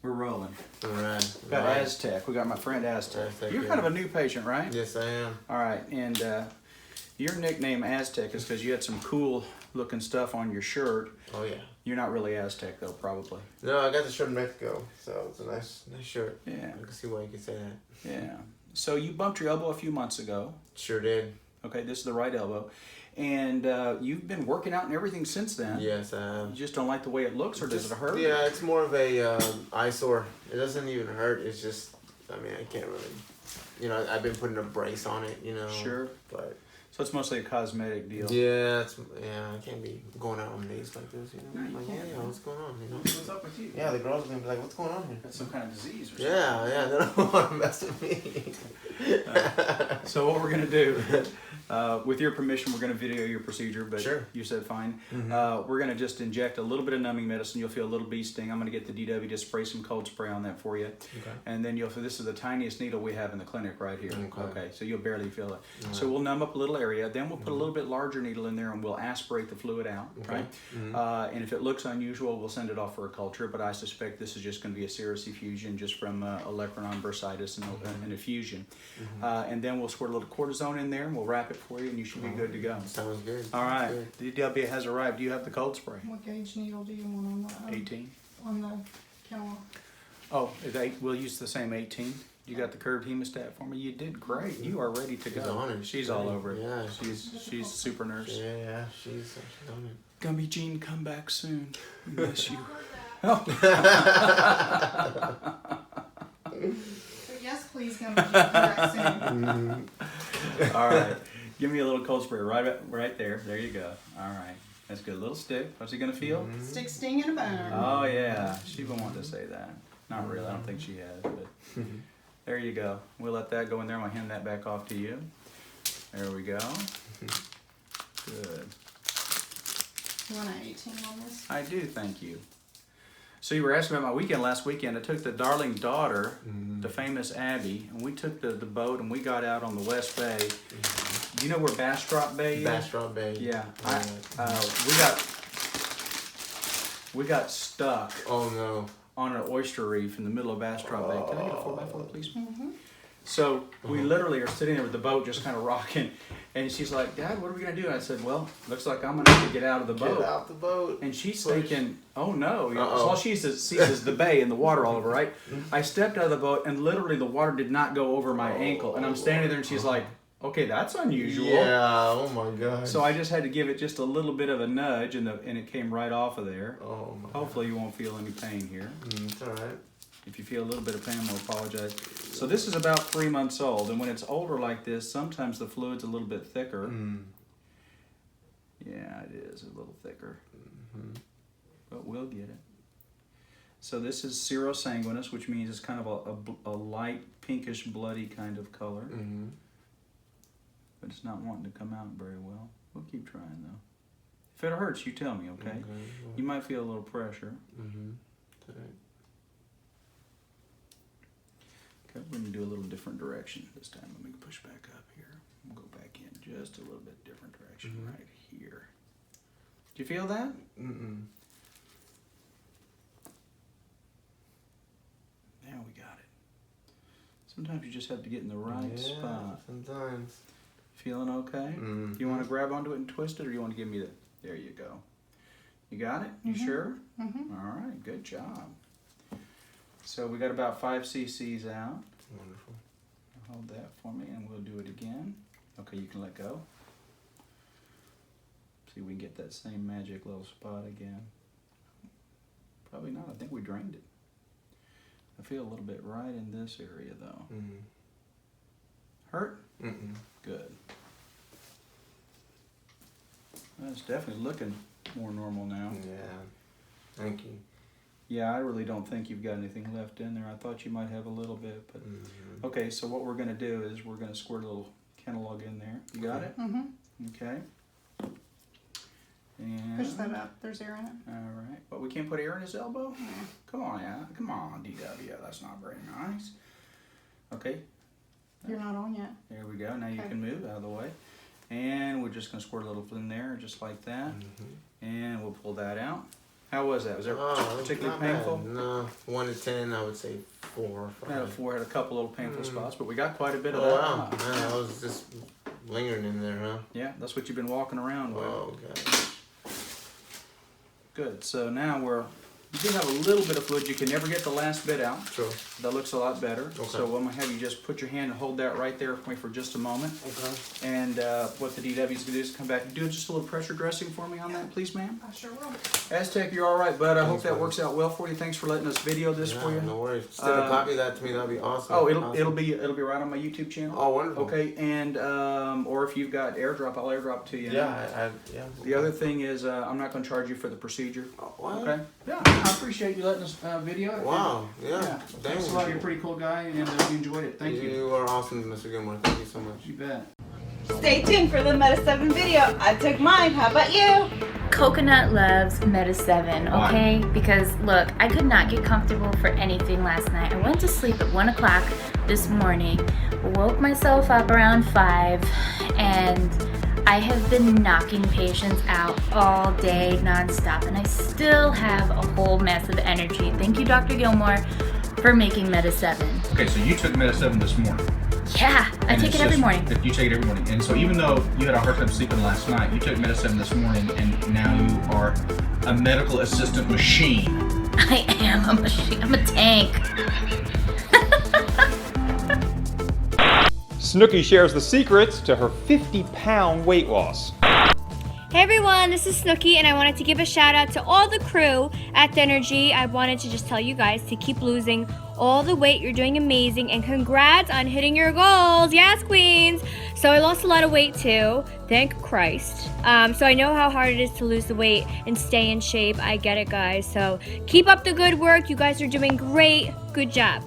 We're rolling. All right. Got Aztec. We got my friend Aztec. You're kind of a new patient, right? Yes, I am. All right, and your nickname Aztec is because you had some cool looking stuff on your shirt. Oh yeah. You're not really Aztec though, probably. No, I got the shirt in Mexico, so it's a nice shirt. Yeah. I can see why you could say that. Yeah. So you bumped your elbow a few months ago. Sure did. Okay, this is the right elbow. And you've been working out and everything since then. Yes, I have. You just don't like the way it looks, or does it hurt? Yeah, it's more of a eyesore. It doesn't even hurt. It's just, I mean, I can't really, you know, I've been putting a brace on it, you know. Sure. But so it's mostly a cosmetic deal. yeah, I can't be going out on days like this, you know. No, you like, can't. yeah, what's going on, you know? What's up with you? Yeah, the girls are gonna be like, what's going on here? That's some kind of disease or something. Yeah, they don't want to mess with me. So what we're gonna do, with your permission, we're gonna video your procedure, but sure. You said fine. Mm-hmm. We're gonna just inject a little bit of numbing medicine. You'll feel a little bee sting. I'm gonna get the DW to spray some cold spray on that for you. Okay. And then you'll feel, this is the tiniest needle we have in the clinic right here. Okay. So you'll barely feel it. All so right. we'll numb up a little area. Then we'll put a little bit larger needle in there and we'll aspirate the fluid out, Okay. right? Mm-hmm. And if it looks unusual, we'll send it off for a culture, but I suspect this is just gonna be a serous effusion just from olecranon bursitis and effusion. And then we'll squirt a little cortisone in there and we'll wrap it for you and you should be good to go. Sounds good. All right, Good. the DW has arrived. Do you have the cold spray? What gauge needle do you want on the 18. on the catalog? Oh, we'll use the same 18. You got the curved hemostat for me. You did great. You are ready to go. She's on it. She's all over it. Yeah. She's a super nurse. Yeah, she's on it. Gumby Jean, come back soon. We miss you. Oh. So yes, please come back soon. All right. Give me a little cold spray right there. There you go. All right. That's good. A little stick. What's he gonna feel? Stick, sting, and a bone. Oh yeah. She been wanting to say that. Not really. I don't think she has. But there you go. We'll let that go in there. I'm gonna hand that back off to you. There we go. Good. You want an 18 on this? I do. Thank you. So you were asking about my weekend last weekend. I took the darling daughter, the famous Abby, and we took the boat and we got out on the West Bay. Do you know where Bastrop Bay is? Bastrop Bay. Yeah. We got stuck Oh no. on an oyster reef in the middle of Bastrop Bay. Can I get a 4x4, please? Mm-hmm. So we literally are sitting there with the boat just kind of rocking, and she's like, "Dad, what are we gonna do?" And I said, "Well, looks like I'm gonna have to get out of the boat." Get out the boat. And she's Push. thinking, "Oh no!" You know, so all she sees is the bay and the water all over. Right? I stepped out of the boat, and literally the water did not go over my ankle, and I'm standing there, and she's like, "Okay, that's unusual." Yeah. Oh my God. So I just had to give it just a little bit of a nudge, and it came right off of there. Oh my. Hopefully you won't feel any pain here. It's all right. If you feel a little bit of pain, we'll apologize. So this is about 3 months old, and when it's older like this, sometimes the fluid's a little bit thicker. Yeah, it is a little thicker, but we'll get it. So this is serosanguinous, which means it's kind of a light pinkish bloody kind of color, but it's not wanting to come out very well. We'll keep trying though. If it hurts, you tell me, okay? You might feel a little pressure. It's all right. Okay, we're going to do a little different direction this time. Let me push back up here. We'll go back in just a little bit different direction right here. Do you feel that? Now we got it. Sometimes you just have to get in the right spot. Sometimes. Feeling okay? Do you want to grab onto it and twist it, or do you want to give me the... There you go. You got it? You sure? All right, good job. So we got about 5 cc's out. Wonderful. Hold that for me and we'll do it again. Okay, you can let go. See if we can get that same magic little spot again. Probably not. I think we drained it. I feel a little bit right in this area though. Hurt? Good. Well, it's definitely looking more normal now. Yeah. Thank you. Yeah, I really don't think you've got anything left in there. I thought you might have a little bit, but okay. So what we're gonna do is we're gonna squirt a little Kenalog in there. You got it? Okay. And Push that up. There's air in it. all right, but we can't put air in his elbow. Yeah. Come on, come on, DW. That's not very nice. Okay. You're not on yet. There we go. Now you can move out of the way, and we're just gonna squirt a little in there, just like that, and we'll pull that out. How was that? Was that particularly not painful? bad. No, 1 to 10, I would say 4 or 5. Had a 4, had a couple little painful spots, but we got quite a bit of Oh that. wow, man, I was just lingering in there, huh? Yeah, that's what you've been walking around with. Oh, okay. Good. So now you do have a little bit of fluid. You can never get the last bit out. Sure. That looks a lot better. Okay. So I'm gonna have you just put your hand and hold that right there for me for just a moment. Okay. And what the DW is gonna do is come back and do just a little pressure dressing for me on that, please, ma'am. I sure will. Aztec, you're all right, bud. I hope Thanks, that buddy. works out well for you. Thanks for letting us video this for you. No worries. Send a copy of that to me. That'd be awesome. Oh, Awesome. it'll be right on my YouTube channel. Oh, wonderful. Okay, and or if you've got AirDrop, I'll AirDrop to you. Yeah, yeah. The other thing is, I'm not going to charge you for the procedure. Oh, what? Okay. Yeah, I appreciate you letting us video it. Wow. Yeah. Thanks a lot. You're a pretty cool guy, and you enjoyed it. Thank you. You are awesome, Mr. Gilmore. Thank you so much. You bet. Stay tuned for the Meta 7 video. I took mine. How about you? Coconut loves Meta 7, okay? Because look, I could not get comfortable for anything last night. I went to sleep at 1 o'clock this morning, woke myself up around 5, and I have been knocking patients out all day nonstop, and I still have a whole mess of energy. Thank you, Dr. Gilmore, for making Meta 7. Okay, so you took Meta 7 this morning. Yeah, I And take it's it every just- morning. You take it every morning. And so even though you had a hard time sleeping last night, you took Meta 7 this morning, and now you are a medical assistant machine. I am a machine. I'm a tank. Snooki shares the secrets to her 50-pound weight loss. Hey everyone, this is Snooki, and I wanted to give a shout out to all the crew at Energy. I wanted to just tell you guys to keep losing all the weight. You're doing amazing, and congrats on hitting your goals. Yes, queens. So I lost a lot of weight too. Thank Christ. So I know how hard it is to lose the weight and stay in shape. I get it, guys. So keep up the good work. You guys are doing great. Good job.